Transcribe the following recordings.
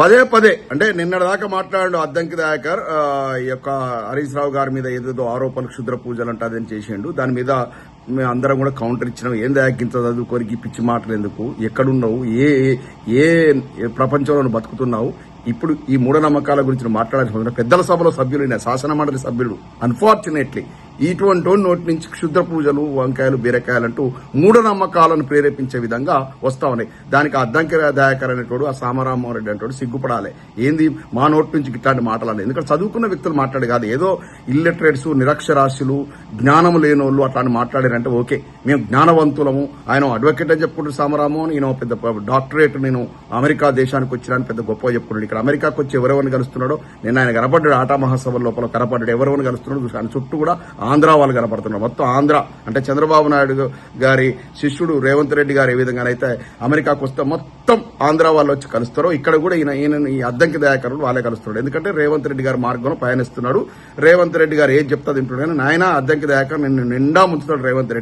పదే అంటే నిన్నటిదాకా మాట్లాడు అద్దంకి దయాకర్ ఈ యొక్క హరీష్ రావు గారి మీద ఏదేదో ఆరోపణలు క్షుద్ర పూజలు అంటే అదని చేసిండు. దాని మీద మేము అందరం కూడా కౌంటర్ ఇచ్చినాం. ఏం దయాకింత చదువుకోరికి పిచ్చి మాటలు ఎందుకు, ఎక్కడున్నావు, ఏ ప్రపంచంలో బతుకుతున్నావు? ఇప్పుడు ఈ మూఢనమ్మకాల గురించి మాట్లాడాల్సిన పెద్దల సభలో సభ్యులు, శాసన మండలి సభ్యులు అన్ఫార్చునేట్లీ ఇటువంటి నోటి నుంచి క్షుద్ర పూజలు, వంకాయలు, బీరకాయలు అంటూ మూఢనమ్మకాలను ప్రేరేపించే విధంగా వస్తా ఉన్నాయి. దానికి అద్దంకి దయాకర్ అనేటోడు, ఆ సామరామోహన్ రెడ్డి అనేటోడు సిగ్గుపడాలి. ఏంది మా నోటి నుంచి ఇట్లాంటి మాటలు? ఎందుకంటే చదువుకున్న వ్యక్తులు మాట్లాడు కాదు, ఏదో ఇల్లిటరేట్స్, నిరక్షరాస్యులు, జ్ఞానం లేని వాళ్ళు అట్లాంటి మాట్లాడారంటే ఓకే, మేము జ్ఞానవంతులము. ఆయన అడ్వకేట్ అని చెప్పుకుంటారు సామరామోహన్, ఈయన పెద్ద డాక్టరేట్, నేను అమెరికా దేశానికి వచ్చినాను పెద్ద గొప్ప చెప్పుకున్నాడు. ఇక్కడ అమెరికాకు వచ్చి ఎవరెవరిని కలుస్తున్నాడో నిన్న ఆయన కనపడ్డాడు, ఆటా మహాసభ లోపల కనపడ్డాడు. ఎవరెవరిని కలుస్తున్నాడు ఆయన చుట్టూ కూడా ఆంధ్ర వాళ్ళు కనపడుతున్నారు. మొత్తం ఆంధ్ర అంటే చంద్రబాబు నాయుడు గారి శిష్యుడు రేవంత్ రెడ్డి గారు ఏ విధంగానైతే అమెరికాకు వస్తే మొత్తం ఆంధ్ర వాళ్ళు వచ్చి కలుస్తారో ఇక్కడ కూడా ఈయన ఈ అద్దంకి దయాకరుడు వాళ్ళే కలుస్తున్నాడు. ఎందుకంటే రేవంత్ రెడ్డి గారి మార్గంలో పయనిస్తున్నాడు. రేవంత్ రెడ్డి గారు ఏం చెప్తా తింటున్నాడు కానీ నాయన అద్దంకి దయాకర్ నిన్ను నిండా ముంచుతాడు రేవంత్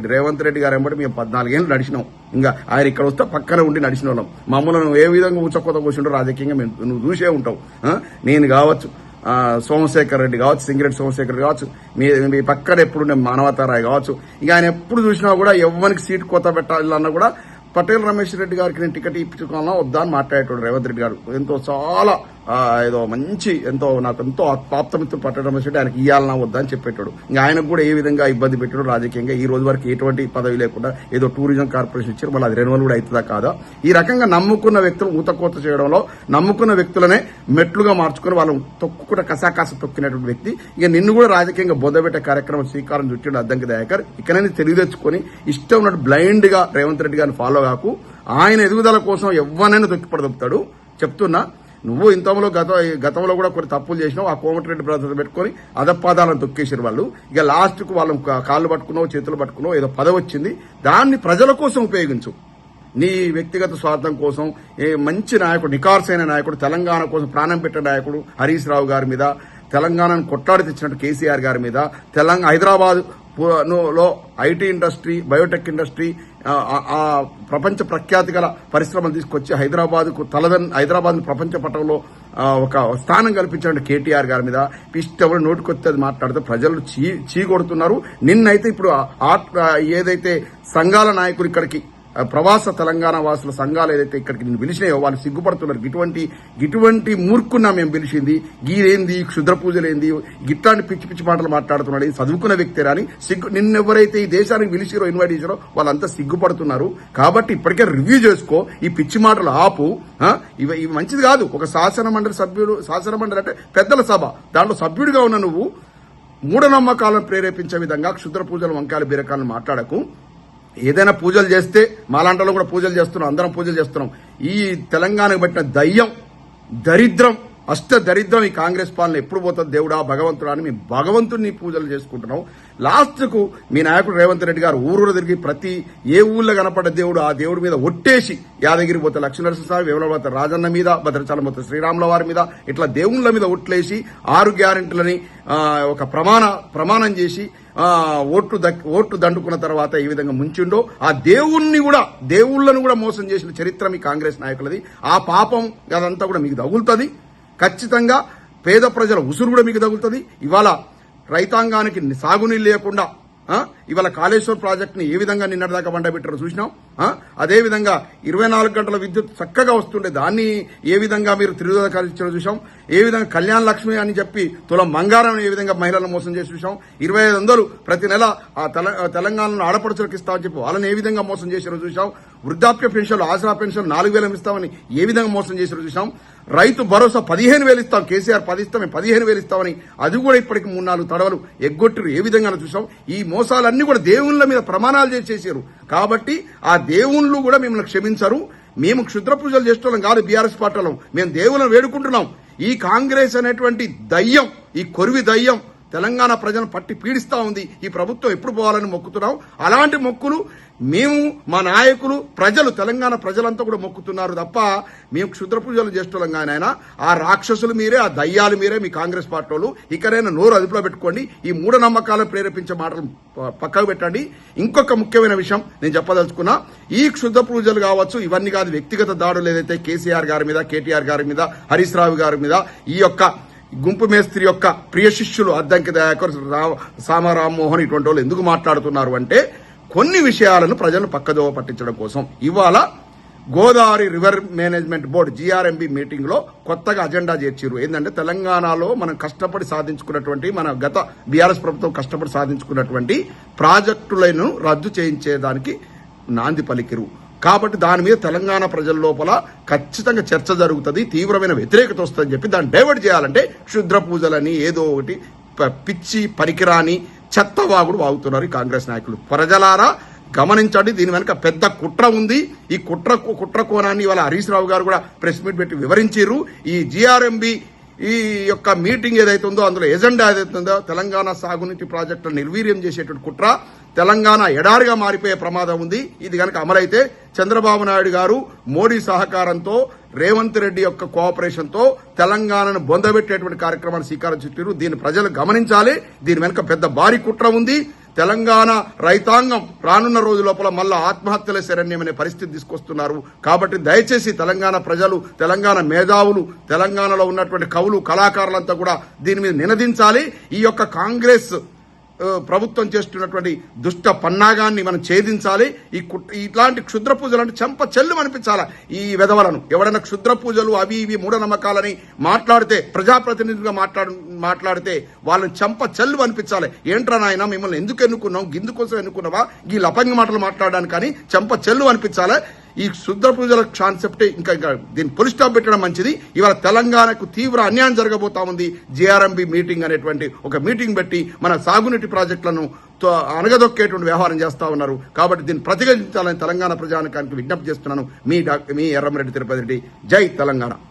రెడ్డి గారు ఎంబడి మేము 14 ఏళ్ళు నడిచినాం. ఇంకా ఆయన ఇక్కడ వస్తే పక్కనే ఉండి నడిచిన వాళ్ళం. మమ్మల్ని నువ్వు ఏ విధంగా ఊచకొత కూర్చుంటో రాజకీయంగా నువ్వు చూసే ఉంటావు. నేను కావచ్చు, సోమశేఖర్ రెడ్డి కావచ్చు, సింగిరెడ్డి సోమశేఖర్ రెడ్డి కావచ్చు, మీ పక్కన ఎప్పుడు మానవతారాయ్ కావచ్చు, ఇక ఆయన ఎప్పుడు చూసినా కూడా ఎవరికి సీట్ కోత పెట్టాలన్నా కూడా పటేల్ రమేష్ రెడ్డి గారికి నేను టికెట్ ఇప్పించుకోవాలన్నా వద్దా అని మాట్లాడేటోడు రేవంత్ రెడ్డి గారు. ఎంతో చాలా ఏదో మంచి నాకు ఎంతో ఆప్తమిత్రుడు పటేల్ రమేష్ రెడ్డి ఆయనకి ఇయ్యాలన్నా వద్దా అని చెప్పేటాడు. ఇంకా ఆయనకు కూడా ఏ విధంగా ఇబ్బంది పెట్టాడు రాజకీయంగా. ఈ రోజు వరకు ఎటువంటి పదవి లేకుండా ఏదో టూరిజం కార్పొరేషన్ ఇచ్చారు, మళ్ళీ అది రెన్యువల్ కూడా అవుతుందా కాదా? ఈ రకంగా నమ్ముకున్న వ్యక్తులు ఊతకోత చేయడంలో నమ్ముకున్న వ్యక్తులనే మెట్లుగా మార్చుకుని వాళ్ళు తొక్కుకుంటే కసాకాస తొక్కినటువంటి వ్యక్తి. ఇక నిన్ను కూడా రాజకీయంగా బొద్దబెట్టే కార్యక్రమం శ్రీకారం చుట్టాడు అద్దంకి దయాకర్. ఇక్కడనే తెలివి తెచ్చుకొని ఇష్టం ఉన్నట్టు బ్లైండ్ గా రేవంత్ రెడ్డి గారిని ఫాలో కాకు. ఆయన ఎదుగుదల కోసం ఎవరినైనా తొక్కిపడదొప్పుతాడు. చెప్తున్నా, నువ్వు ఇంతలో గతంలో కూడా కొన్ని తప్పులు చేసినావు. ఆ కోమటిరెడ్డి బ్రదర్స్ పెట్టుకుని అదపాదాలను తొక్కేసారు వాళ్ళు. ఇక లాస్ట్ కు వాళ్ళు కాళ్ళు పట్టుకున్నావు, చేతులు పట్టుకున్నావు, ఏదో పదవి వచ్చింది, దాన్ని ప్రజల కోసం ఉపయోగించు. నీ వ్యక్తిగత స్వార్థం కోసం మంచి నాయకుడు, నికార్సైన నాయకుడు, తెలంగాణ కోసం ప్రాణం పెట్టే నాయకుడు హరీష్ రావు గారి మీద, తెలంగాణను కొట్లాడి తెచ్చినట్టు కేసీఆర్ గారి మీద, హైదరాబాద్ లో ఐటీ ఇండస్ట్రీ, బయోటెక్ ఇండస్ట్రీ, ఆ ప్రపంచ ప్రఖ్యాతి గల పరిశ్రమలు తీసుకొచ్చి హైదరాబాద్ ప్రపంచ పటంలో ఒక స్థానం కల్పించిన కేటీఆర్ గారి మీద ఇష్టం నోటికొచ్చేది మాట్లాడితే ప్రజలు చీకొడుతున్నారు. నిన్నైతే ఇప్పుడు ఏదైతే సంఘాల నాయకులు ఇక్కడికి ప్రవాస తెలంగాణ వాసుల సంఘాలు ఏదైతే ఇక్కడికి నిన్ను పిలిచినాయో వాళ్ళు సిగ్గుపడుతున్నారు. ఇటువంటి మూర్ఖున్నా మేము పిలిచింది, గీరేంది, క్షుద్ర పూజలేంది, గిట్లాంటి పిచ్చి పిచ్చి మాటలు మాట్లాడుతున్నాడు, చదువుకున్న వ్యక్తి రాని నిన్నెవరైతే ఈ దేశానికి పిలిచిరో, ఇన్వైట్ చేశారో వాళ్ళంతా సిగ్గుపడుతున్నారు. కాబట్టి ఇప్పటికే రివ్యూ చేసుకో, ఈ పిచ్చి మాటలు ఆపు. ఇవి మంచిది కాదు. ఒక శాసన మండలి అంటే పెద్దల సభ, దాంట్లో సభ్యుడిగా ఉన్న నువ్వు మూఢనమ్మకాలను ప్రేరేపించే విధంగా క్షుద్ర పూజలు, వంకాయలు, బీరకాయలు మాట్లాడకు. ఏదైనా పూజలు చేస్తే మాలాంటలో కూడా పూజలు చేస్తున్నాం, అందరం పూజలు చేస్తున్నాం. ఈ తెలంగాణకు పట్టిన దరిద్రం, దరిద్రం ఈ కాంగ్రెస్ పాలన ఎప్పుడు పోతుంది దేవుడా, భగవంతుడా అని మేము భగవంతుడిని పూజలు చేసుకుంటున్నాం. లాస్ట్ కు మీ నాయకుడు రేవంత్ రెడ్డి గారు ఊరూరు తిరిగి ప్రతి ఏ ఊళ్ళో కనపడ్డ దేవుడు ఆ దేవుడి మీద ఒట్టేసి, యాదగిరి పోతే లక్ష్మీనరసింహస్వామి, వేములవాడ రాజన్న మీద, భద్రాచలం పోతే శ్రీరాముల వారి మీద, ఇట్లా దేవుళ్ళ మీద ఒట్లేసి 6 గ్యారెంటీలని ఒక ప్రమాణం చేసి ఓట్లు దండుకున్న తర్వాత ఈ విధంగా ముంచిండో ఆ దేవుళ్లను కూడా మోసం చేసిన చరిత్ర మీ కాంగ్రెస్ నాయకులది. ఆ పాపం అదంతా కూడా మీకు తగులుతుంది. ఖచ్చితంగా పేద ప్రజల ఉసురు కూడా మీకు తగులుతుంది. ఇవాళ రైతాంగానికి సాగునీళ్ళు లేకుండా ఇవాళ కాళేశ్వరం ప్రాజెక్టుని ఏ విధంగా నిన్నటిదాకా బండబెట్టారో చూసినాం. అదేవిధంగా 24 గంటల విద్యుత్ చక్కగా వస్తుండే దాన్ని ఏ విధంగా మీరు తిరుగుదల చూసాం. ఏ విధంగా కళ్యాణ లక్ష్మి అని చెప్పి తులం బంగారం ఏ విధంగా మహిళలను మోసం చేసి చూసాం. 2500 ప్రతి నెల ఆ తెలంగాణలో ఆడపడుచులకు ఇస్తామని చెప్పి వాళ్ళని ఏ విధంగా మోసం చేసారో చూసాం. వృద్ధాప్య పెన్షన్లు, ఆసరా పెన్షన్ 4000 ఇస్తామని ఏ విధంగా మోసం చేసారో చూసాం. రైతు భరోసా 15,000 ఇస్తాం, కేసీఆర్ 10 ఇస్తాం, 15,000 ఇస్తామని అది కూడా ఇప్పటికి 3-4 తడవలు ఎగ్గొట్టిరు. ఏ విధంగా చూసాం. ఈ మోసాలన్నీ కూడా దేవుళ్ళ మీద ప్రమాణాలు చేసేసారు. కాబట్టి ఆ దేవుళ్ళు కూడా మిమ్మల్ని క్షమించరు. మేము క్షుద్ర పూజలు చేస్తున్నాం కాదు, బీఆర్ఎస్ పార్టీలో మేము దేవుళ్ళని వేడుకుంటున్నాం. ఈ కాంగ్రెస్ అనేటువంటి దయ్యం, ఈ కొరివి దయ్యం తెలంగాణ ప్రజలను పట్టి పీడిస్తా ఉంది. ఈ ప్రభుత్వం ఎప్పుడు పోవాలని మొక్కుతున్నాం. అలాంటి మొక్కులు మేము, మా నాయకులు, ప్రజలు, తెలంగాణ ప్రజలంతా కూడా మొక్కుతున్నారు తప్ప మేము క్షుద్ర పూజలు చేస్తున్నాం. కానీ ఆయన ఆ రాక్షసులు మీరే, ఆ దయ్యాలు మీరే, మీ కాంగ్రెస్ పార్టీ వాళ్ళు. ఇకనైనా నోరు అదుపులో పెట్టుకోండి. ఈ మూఢనమ్మకాలను ప్రేరేపించే మాటలు పక్కకు పెట్టండి. ఇంకొక ముఖ్యమైన విషయం నేను చెప్పదలుచుకున్నా, ఈ క్షుద్ర పూజలు కావచ్చు, ఇవన్నీ కాదు, వ్యక్తిగత దాడులు ఏదైతే కేసీఆర్ గారి మీద, కేటీఆర్ గారి మీద, హరీష్ రావు గారి మీద, ఈ యొక్క గుంపు మేస్త్రి యొక్క ప్రియ శిష్యులు అద్దంకి దయాకర్, సామారామ్మోహన్ ఇటువంటి వాళ్ళు ఎందుకు మాట్లాడుతున్నారు అంటే కొన్ని విషయాలను ప్రజలను పక్కదోవ పట్టించడం కోసం. ఇవాళ Godavari river management board GRMB meeting లో కొత్తగా అజెండా చేర్చారు. ఏంటంటే తెలంగాణలో మనం కష్టపడి సాధించుకున్నటువంటి, మన గత బీఆర్ఎస్ ప్రభుత్వం కష్టపడి సాధించుకున్నటువంటి ప్రాజెక్టులను రద్దు చేయించేదానికి నాంది పలికిరు. కాబట్టి దాని మీద తెలంగాణ ప్రజల లోపల ఖచ్చితంగా చర్చ జరుగుతుంది, తీవ్రమైన వ్యతిరేకత వస్తుందని చెప్పి దాన్ని డైవర్ట్ చేయాలంటే క్షుద్ర పూజలని ఏదో ఒకటి పిచ్చి పరికిరాని చెత్తవాగుడు వాగుతున్నారు ఈ కాంగ్రెస్ నాయకులు. ప్రజలారా గమనించండి, దీని వెనక పెద్ద కుట్ర ఉంది. ఈ కుట్ర కోణాన్ని ఇవాళ హరీష్ రావు గారు కూడా ప్రెస్ మీట్ పెట్టి వివరించారు. ఈ GRMB ఈ యొక్క మీటింగ్ ఏదైతే ఉందో అందులో ఎజెండా ఏదైతే ఉందో తెలంగాణ సాగునీటి ప్రాజెక్టులు నిర్వీర్యం చేసేటువంటి కుట్ర, తెలంగాణ ఎడారిగా మారిపోయే ప్రమాదం ఉంది. ఇది కనుక అమలైతే చంద్రబాబు నాయుడు గారు మోడీ సహకారంతో, రేవంత్ రెడ్డి యొక్క కోఆపరేషన్ తో తెలంగాణను బొందబెట్టేటువంటి కార్యక్రమాన్ని శ్రీకారం చుట్టారు. దీన్ని ప్రజలు గమనించాలి. దీని వెనుక పెద్ద భారీ కుట్ర ఉంది. తెలంగాణ రైతాంగం రానున్న రోజు లోపల మళ్ళా ఆత్మహత్యల శరణ్యమనే పరిస్థితి తీసుకొస్తున్నారు. కాబట్టి దయచేసి తెలంగాణ ప్రజలు, తెలంగాణ మేధావులు, తెలంగాణలో ఉన్నటువంటి కవులు, కళాకారులంతా కూడా దీని మీద నినదించాలి. ఈ యొక్క కాంగ్రెస్ ప్రభుత్వం చేస్తున్నటువంటి దుష్ట పన్నాగాన్ని మనం ఛేదించాలి. ఇట్లాంటి క్షుద్ర పూజలు అంటే చెంప చెల్లు అనిపించాలి. ఈ వెధవలను ఎవరైనా క్షుద్ర పూజలు అవి ఇవి మూఢనమ్మకాలని మాట్లాడితే, ప్రజాప్రతినిధులుగా మాట్లాడితే వాళ్ళని చెంప చెల్లు అనిపించాలి. ఏంట్రా నాయన మిమ్మల్ని ఎందుకు ఎన్నుకున్నాం, గిందుకోసం ఎన్నుకున్నావా, ఈ లపంగి మాటలు మాట్లాడడానికి కానీ చెంప చెల్లు అనిపించాలి. ఈ క్షుద్ర పూజల కాన్సెప్టే ఇంకా దీన్ని పులి స్టాప్ పెట్టడం మంచిది. ఇవాళ తెలంగాణకు తీవ్ర అన్యాయం జరగబోతా ఉంది. GRMB మీటింగ్ అనేటువంటి ఒక మీటింగ్ పెట్టి మన సాగునీటి ప్రాజెక్టులను అనగదొక్కేటువంటి వ్యవహారం చేస్తా ఉన్నారు. కాబట్టి దీన్ని ప్రతిఘటించాలని తెలంగాణ ప్రజానికానికి విజ్ఞప్తి చేస్తున్నాను. మీ ఎర్రమరెడ్డి తిరుపతి రెడ్డి. జై తెలంగాణ.